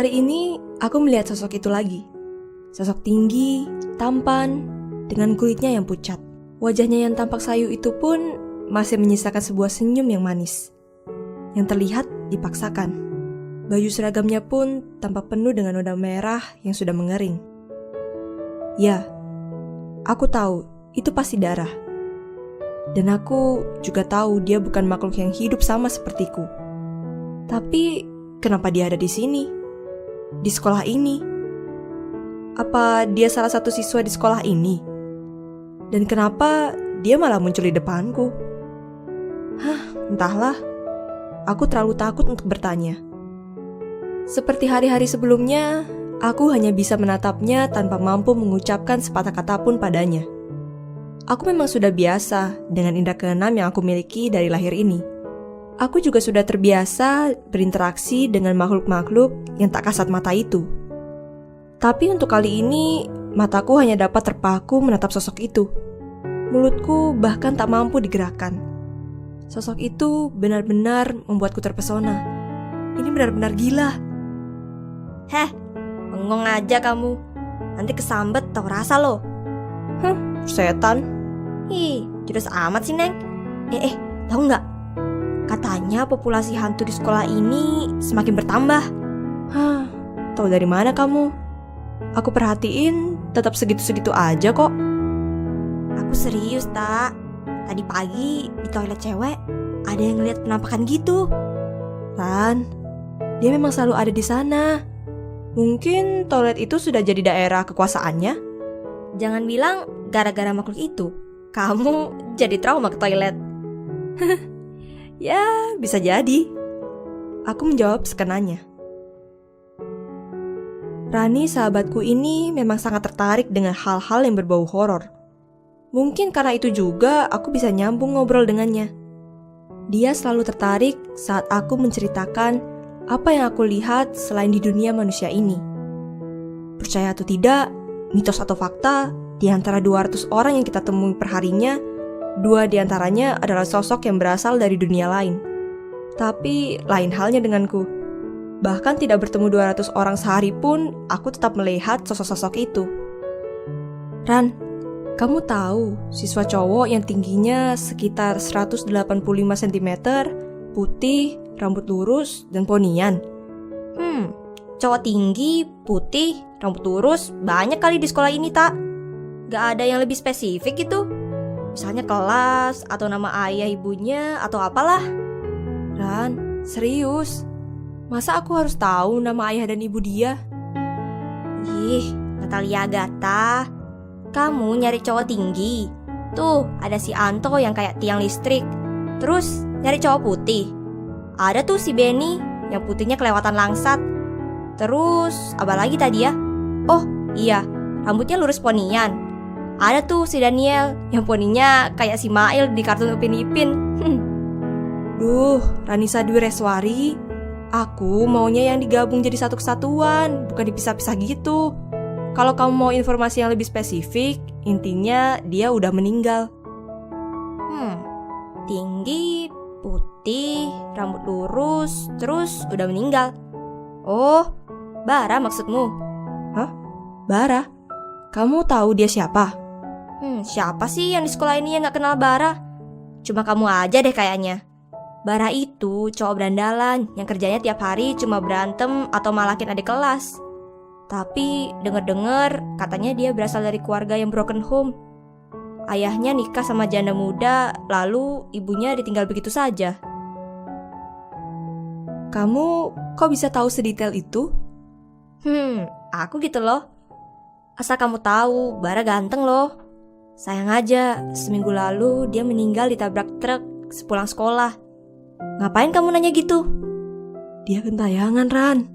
Hari ini aku melihat sosok itu lagi. Sosok tinggi, tampan, dengan kulitnya yang pucat. Wajahnya yang tampak sayu itu pun masih menyisakan sebuah senyum yang manis, yang terlihat dipaksakan. Baju seragamnya pun tampak penuh dengan noda merah yang sudah mengering. Ya, aku tahu itu pasti darah. Dan aku juga tahu dia bukan makhluk yang hidup sama sepertiku. Tapi kenapa dia ada di sini? Di sekolah ini? Apa dia salah satu siswa di sekolah ini? Dan kenapa dia malah muncul di depanku? Entahlah. Aku terlalu takut untuk bertanya. Seperti hari-hari sebelumnya, aku hanya bisa menatapnya tanpa mampu mengucapkan sepatah kata pun padanya. Aku memang sudah biasa dengan indera keenam yang aku miliki dari lahir ini. Aku juga sudah terbiasa berinteraksi dengan makhluk-makhluk yang tak kasat mata itu. Tapi untuk kali ini, mataku hanya dapat terpaku menatap sosok itu. Mulutku bahkan tak mampu digerakkan. Sosok itu benar-benar membuatku terpesona. Ini benar-benar gila. Bengong aja kamu. Nanti kesambet tau rasa lo. Setan. Judes amat sih, Neng. Tahu nggak? Katanya populasi hantu di sekolah ini semakin bertambah. Tahu dari mana kamu? Aku perhatiin tetap segitu-segitu aja kok. Aku serius, tak. Tadi pagi di toilet cewek ada yang ngeliat penampakan gitu. Ran, dia memang selalu ada di sana. Mungkin toilet itu sudah jadi daerah kekuasaannya. Jangan bilang gara-gara makhluk itu kamu jadi trauma ke toilet. Ya, bisa jadi. Aku menjawab sekenanya. Rani, sahabatku ini memang sangat tertarik dengan hal-hal yang berbau horor. Mungkin karena itu juga aku bisa nyambung ngobrol dengannya. Dia selalu tertarik saat aku menceritakan apa yang aku lihat selain di dunia manusia ini. Percaya atau tidak, mitos atau fakta, di antara 200 orang yang kita temui perharinya, 2 di antaranya adalah sosok yang berasal dari dunia lain. Tapi lain halnya denganku. Bahkan tidak bertemu 200 orang sehari pun, aku tetap melihat sosok-sosok itu. Ran, kamu tahu siswa cowok yang tingginya sekitar 185 cm, putih, rambut lurus, dan ponian? Cowok tinggi, putih, rambut lurus, banyak kali di sekolah ini, tak? Gak ada yang lebih spesifik gitu? Misalnya kelas, atau nama ayah ibunya, atau apalah. Ran, serius? Masa aku harus tahu nama ayah dan ibu dia? Natalia Agatha, kamu nyari cowok tinggi. Tuh, ada si Anto yang kayak tiang listrik. Terus, nyari cowok putih. Ada tuh si Benny, yang putihnya kelewatan langsat. Terus, apa lagi tadi ya? Oh, iya, rambutnya lurus ponian. Ada tuh si Daniel, yang poninya kayak si Mail di kartun Upin Ipin. Duh, Ranisa Dwi Reswari, aku maunya yang digabung jadi satu kesatuan, bukan dipisah-pisah gitu. Kalau kamu mau informasi yang lebih spesifik, intinya dia udah meninggal. Tinggi, putih, rambut lurus, terus udah meninggal. Oh, Bara maksudmu? Bara? Kamu tahu dia siapa? Siapa sih yang di sekolah ini yang gak kenal Bara? Cuma kamu aja deh kayaknya. Bara itu cowok berandalan yang kerjanya tiap hari cuma berantem atau malakin adik kelas. Tapi denger-denger katanya dia berasal dari keluarga yang broken home. Ayahnya nikah sama janda muda, lalu ibunya ditinggal begitu saja. Kamu kok bisa tahu sedetail itu? Aku gitu loh. Asal kamu tahu, Bara ganteng loh. Sayang aja, seminggu lalu dia meninggal ditabrak truk sepulang sekolah. Ngapain kamu nanya gitu? Dia gentayangan, Ran.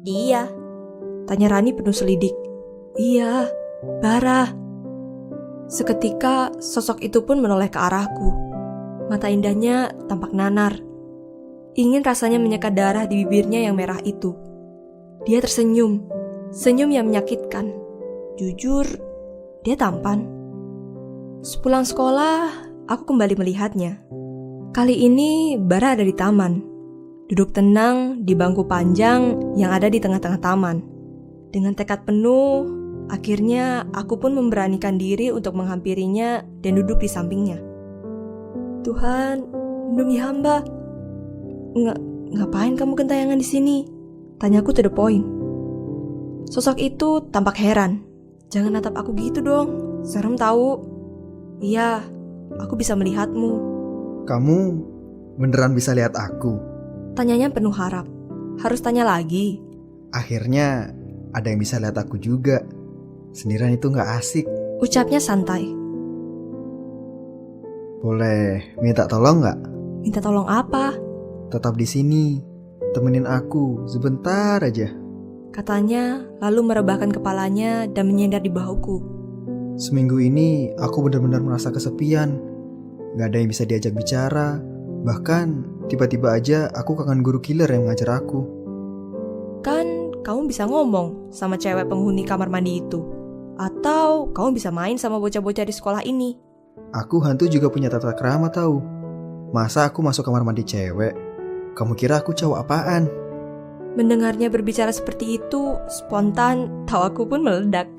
Dia? Tanya Rani penuh selidik. Iya, Bara. Seketika sosok itu pun menoleh ke arahku. Mata indahnya tampak nanar. Ingin rasanya menyekat darah di bibirnya yang merah itu. Dia tersenyum, senyum yang menyakitkan. Jujur, dia tampan. Sepulang sekolah, aku kembali melihatnya. Kali ini Bara ada di taman. Duduk tenang di bangku panjang yang ada di tengah-tengah taman. Dengan tekad penuh, akhirnya aku pun memberanikan diri untuk menghampirinya dan duduk di sampingnya. Tuhan, lindungi hamba. Ngapain kamu gentayangan di sini? Tanyaku to the point. Sosok itu tampak heran. Jangan natap aku gitu dong, serem tahu. Iya, aku bisa melihatmu. Kamu beneran bisa lihat aku? Tanyanya penuh harap. Harus tanya lagi. Akhirnya ada yang bisa lihat aku juga. Sendirian itu gak asik. Ucapnya santai. Boleh minta tolong gak? Minta tolong apa? Tetap di sini, temenin aku sebentar aja. Katanya lalu merebahkan kepalanya dan menyender di bahuku. Seminggu ini aku benar-benar merasa kesepian. Gak ada yang bisa diajak bicara. Bahkan tiba-tiba aja aku kangen guru killer yang mengajar aku. Kan kamu bisa ngomong sama cewek penghuni kamar mandi itu. Atau kamu bisa main sama bocah-bocah di sekolah ini. Aku hantu juga punya tata krama tahu. Masa aku masuk kamar mandi cewek? Kamu kira aku cowok apaan? Mendengarnya berbicara seperti itu, spontan tawaku pun meledak.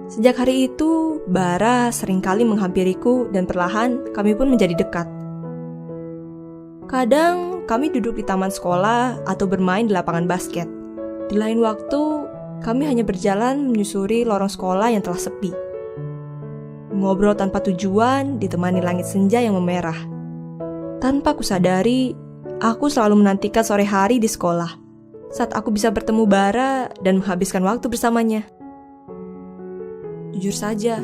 Sejak hari itu, Bara seringkali menghampiriku dan perlahan kami pun menjadi dekat. Kadang kami duduk di taman sekolah atau bermain di lapangan basket. Di lain waktu, kami hanya berjalan menyusuri lorong sekolah yang telah sepi. Ngobrol tanpa tujuan ditemani langit senja yang memerah. Tanpa kusadari, aku selalu menantikan sore hari di sekolah, saat aku bisa bertemu Bara dan menghabiskan waktu bersamanya. Jujur saja,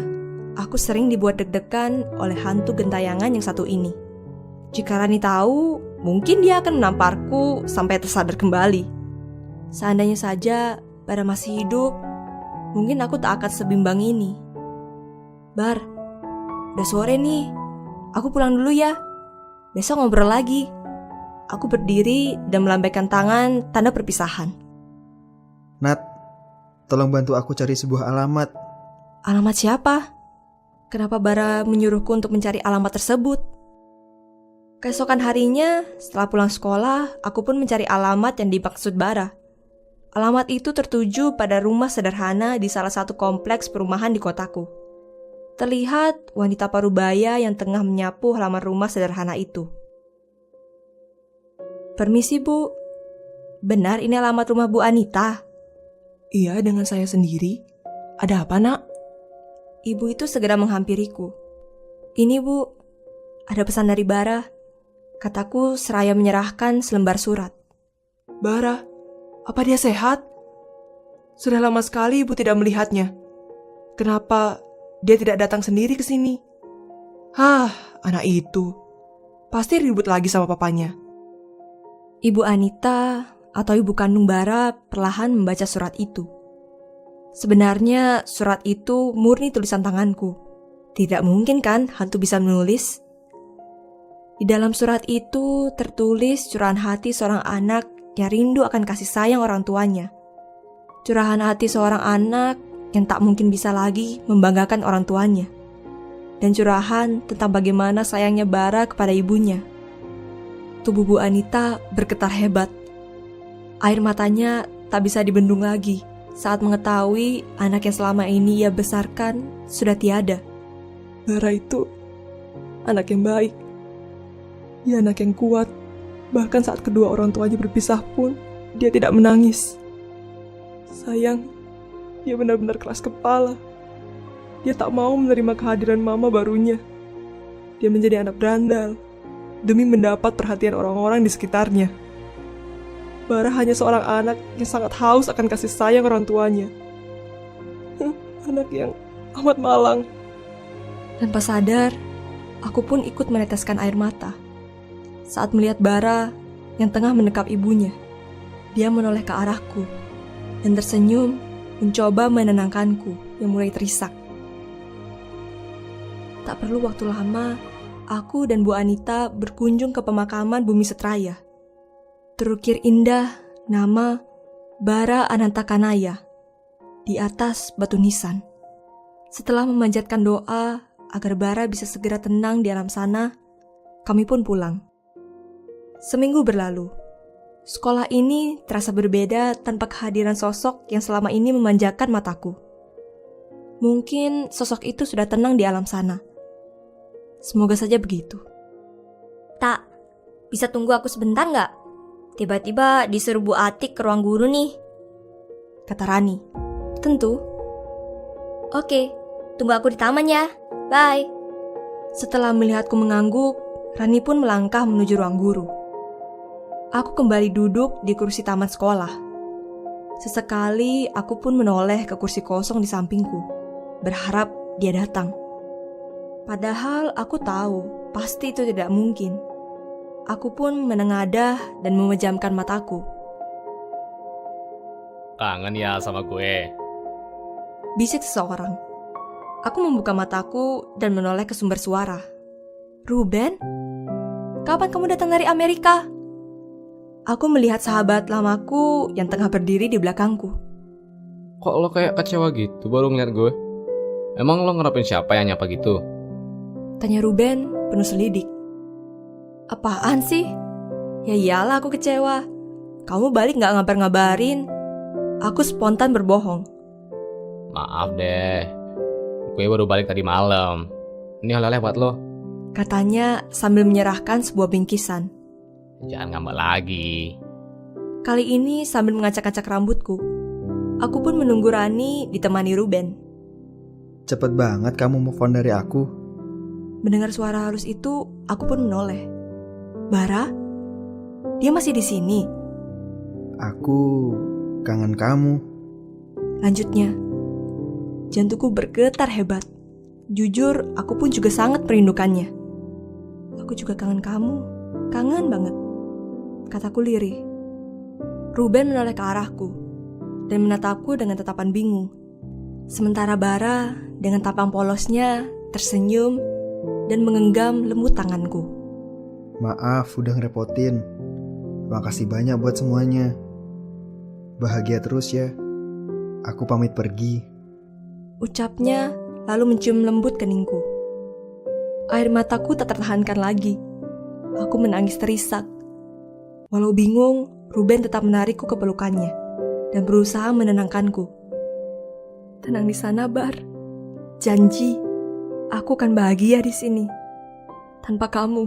aku sering dibuat deg-degan oleh hantu gentayangan yang satu ini. Jika Rani tahu, mungkin dia akan menamparku sampai tersadar kembali. Seandainya saja Bara masih hidup, mungkin aku tak akan sebimbang ini. Bar, udah sore nih, aku pulang dulu ya. Besok ngobrol lagi. Aku berdiri dan melambaikan tangan tanda perpisahan. Nat, tolong bantu aku cari sebuah alamat. Alamat siapa? Kenapa Bara menyuruhku untuk mencari alamat tersebut? Keesokan harinya, setelah pulang sekolah, aku pun mencari alamat yang dimaksud Bara. Alamat itu tertuju pada rumah sederhana di salah satu kompleks perumahan di kotaku. Terlihat wanita parubaya yang tengah menyapu halaman rumah sederhana itu. Permisi Bu, benar ini alamat rumah Bu Anita? Iya, dengan saya sendiri. Ada apa nak? Ibu itu segera menghampiriku. Ini Bu, ada pesan dari Bara. Kataku seraya menyerahkan selembar surat. Bara, apa dia sehat? Sudah lama sekali ibu tidak melihatnya. Kenapa dia tidak datang sendiri ke sini? Hah, anak itu. Pasti ribut lagi sama papanya. Ibu Anita atau ibu kandung Bara perlahan membaca surat itu. Sebenarnya surat itu murni tulisan tanganku. Tidak mungkin kan hantu bisa menulis? Di dalam surat itu tertulis curahan hati seorang anak yang rindu akan kasih sayang orang tuanya. Curahan hati seorang anak yang tak mungkin bisa lagi membanggakan orang tuanya. Dan curahan tentang bagaimana sayangnya Bara kepada ibunya. Tubuh Bu Anita bergetar hebat. Air matanya tak bisa dibendung lagi saat mengetahui anak yang selama ini ia besarkan sudah tiada. Bara itu anak yang baik. Dia anak yang kuat. Bahkan saat kedua orang tuanya berpisah pun, dia tidak menangis. Sayang, dia benar-benar keras kepala. Dia tak mau menerima kehadiran mama barunya. Dia menjadi anak berandal demi mendapat perhatian orang-orang di sekitarnya. Bara hanya seorang anak yang sangat haus akan kasih sayang orang tuanya. Anak yang amat malang. Tanpa sadar, aku pun ikut meneteskan air mata saat melihat Bara yang tengah mendekap ibunya. Dia menoleh ke arahku dan tersenyum mencoba menenangkanku yang mulai terisak. Tak perlu waktu lama, aku dan Bu Anita berkunjung ke pemakaman Bumi Setraya. Terukir indah nama Bara Anantakanaya di atas batu nisan. Setelah memanjatkan doa agar Bara bisa segera tenang di alam sana, kami pun pulang. Seminggu berlalu. Sekolah ini terasa berbeda tanpa kehadiran sosok yang selama ini memanjakan mataku. Mungkin sosok itu sudah tenang di alam sana. Semoga saja begitu. Tak, bisa tunggu aku sebentar nggak? Tiba-tiba disuruh Bu Atik ke ruang guru nih. Kata Rani. Tentu. Oke, tunggu aku di taman ya. Bye. Setelah melihatku mengangguk, Rani pun melangkah menuju ruang guru. Aku kembali duduk di kursi taman sekolah. Sesekali aku pun menoleh ke kursi kosong di sampingku, berharap dia datang. Padahal aku tahu pasti itu tidak mungkin. Aku pun menengadah dan memejamkan mataku. Kangen ya sama gue? Bisik seseorang. Aku membuka mataku dan menoleh ke sumber suara. Ruben? Kapan kamu datang dari Amerika? Aku melihat sahabat lamaku yang tengah berdiri di belakangku. Kok lo kayak kecewa gitu baru ngeliat gue? Emang lo ngerapin siapa yang nyapa gitu? Tanya Ruben penuh selidik. Apaan sih? Ya iyalah aku kecewa. Kamu balik gak ngabar-ngabarin. Aku spontan berbohong. Maaf deh, gue baru balik tadi malam. Ini oleh-oleh buat lo. Katanya sambil menyerahkan sebuah bingkisan. Jangan ngambek lagi. Kali ini sambil mengacak-acak rambutku. Aku pun menunggu Rani ditemani Ruben. Cepet banget kamu move on dari aku. Mendengar suara halus itu, aku pun menoleh. Bara? Dia masih di sini? Aku kangen kamu. Lanjutnya, jantungku bergetar hebat. Jujur, aku pun juga sangat merindukannya. Aku juga kangen kamu, kangen banget, kataku lirih. Ruben menoleh ke arahku dan menatapku dengan tatapan bingung. Sementara Bara dengan tapang polosnya tersenyum dan menggenggam lembut tanganku. Maaf udah ngerepotin. Makasih banyak buat semuanya. Bahagia terus ya. Aku pamit pergi. Ucapnya lalu mencium lembut keningku. Air mataku tak tertahankan lagi. Aku menangis terisak. Walau bingung, Ruben tetap menarikku ke pelukannya dan berusaha menenangkanku. Tenang di sana, Bar. Janji, aku akan bahagia di sini. Tanpa kamu.